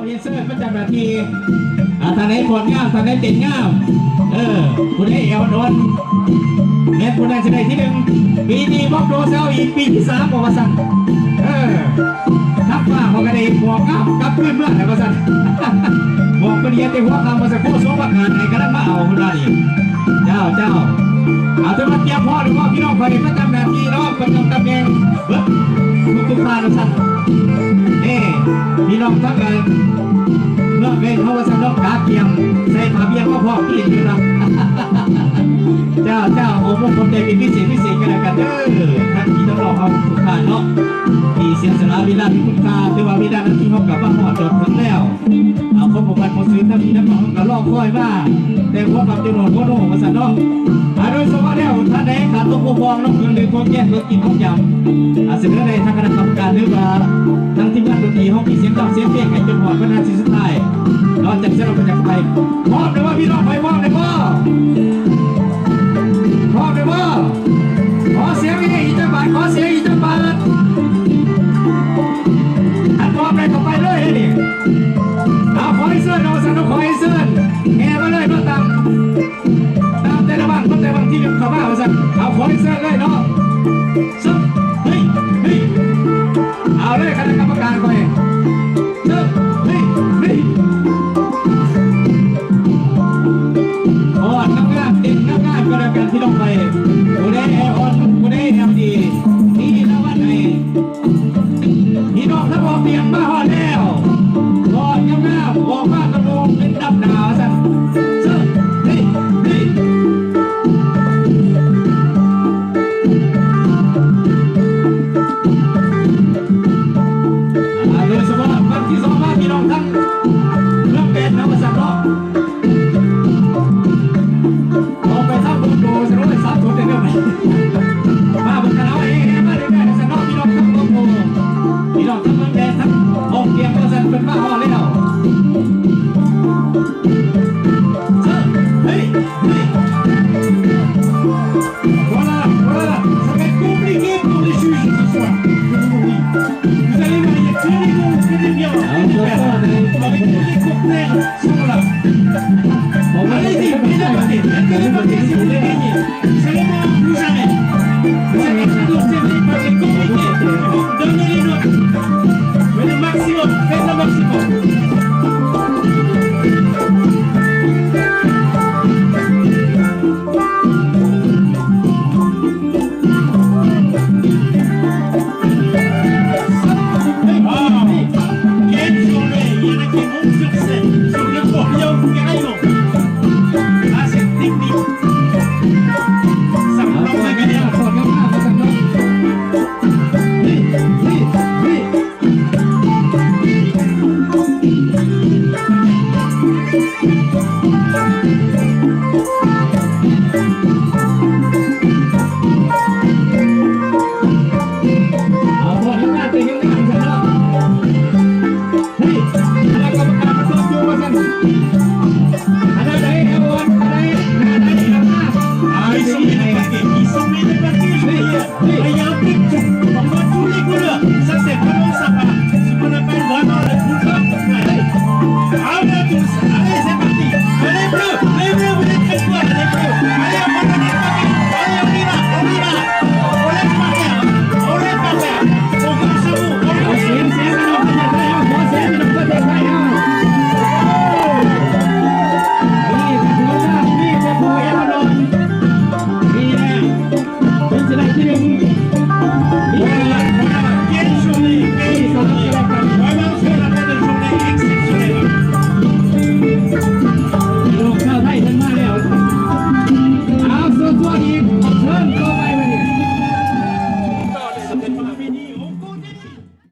อินเสิร์ตประจำนาทีทางไหนผลงามทางไหนเต็มงามผู้ใดเอวโดนเน็ตผู้ใดจะได้ที่หนึ่งปีนี้บล็อกโดเซลอีกปีที่3บอกว่าสั่งทักว่าเขาก็ได้บอกกลับขึ้นเมื่อไหร่ก็สั่งบอกปริญญาเต็มหัวคำมาสักครู่สองวันงานไหนก็ได้มาเอาคนละนี่เจ้าเอาถึงมาเตรียมพ่อหรือว่าพี่น้องคอยประจำนาทีเนาะประจำตำแหน่งทุกท่านนะสั่งพี่น้องทั้งกันเมื่อเป็นเขาว่าสนุกกาเกียมใส่ผ้าเบี้ยก็พอพี่อยู่นะเจ้าโอ้พวกคนใจเป็นพิเศษกันแล้วกันท่านที่ต้องรอเขาทุกท่านเนาะที่เสียสละเวลาที่คุณค่าแต่ว่าเวลานั้นที่เขากลับมาหอดจดถึงแล้วเอาคนผมมันมาซื้อถ้ามีน้ำมันก็ลอกค่อยว่าแต่พวกกับจำนวนคนโอ้มาสั่นเนาะโดยสมมติแล้วท่านใดขาดตัวปกครองน้องเงินหรือตัวแก้ตัวกินของยำเสนอในทางคณะกรรมการหรือว่าทั้งทีมงานดนตรีห้องมีเสียงดังเสียงเพลงให้จนหมดพนาทีสุดท้ายนอกจากเสียงเราจะไปพร้อมเลยว่าพี่น้องไปพร้อมเลยว่าพร้อมเลยว่าขอเสียงให้อีจังบาทขอเสียงอีจังบาทอันพร้อมเลยเข้าไปเลยนี่เอาขอให้เสื้อเราสนุกขอให้เสื้อแง่มาเลยมาตามแต่ละบ้านแต่บางที่เข้ามาเอาสั่งเอาขอให้เสื้อเลยเนาะซึ่งเฮ้ยเอาเลยคณะกรรมการไปเฮ้ยอ่อนง่ายเด็กง่ายก็แล้วกันที่ต้องไปกูได้อ่อนกูได้ทำดีนี่นะวันไหนพี่น้องทั้งหมดเตรียมมาหอดแล้วอ่อนง่ายบอกว่าตะลุงเป็นดับหนาวสั่งซึ่งเฮ้ยโดยเฉพาะวันที่2พี่น้องทั้งเรื่องเป็นน้ำมันสับล้อออกไปทำบุญดูสนุกเลยซับตัวเดียวไปมาบุญกันเอาเองมาเลยแม่สับล้อพี่น้องทั้งบุญดูพี่น้องทั้งเมืองแดนทั้งองเกียงก็สันเป็นบ้าห่อเลยเราVoilà, ça va être compliqué pour les juges ce soir. Vous allez voir, il y a que les bons, que les bien, avec tous les cortèges sont là. Allez-y, mettez les paquets si vous voulez gagner. C'est le moment plus jamais. Vous êtes en train d'observer par les compliqués, donnez les notes. Faites le maximum, faites le maximum.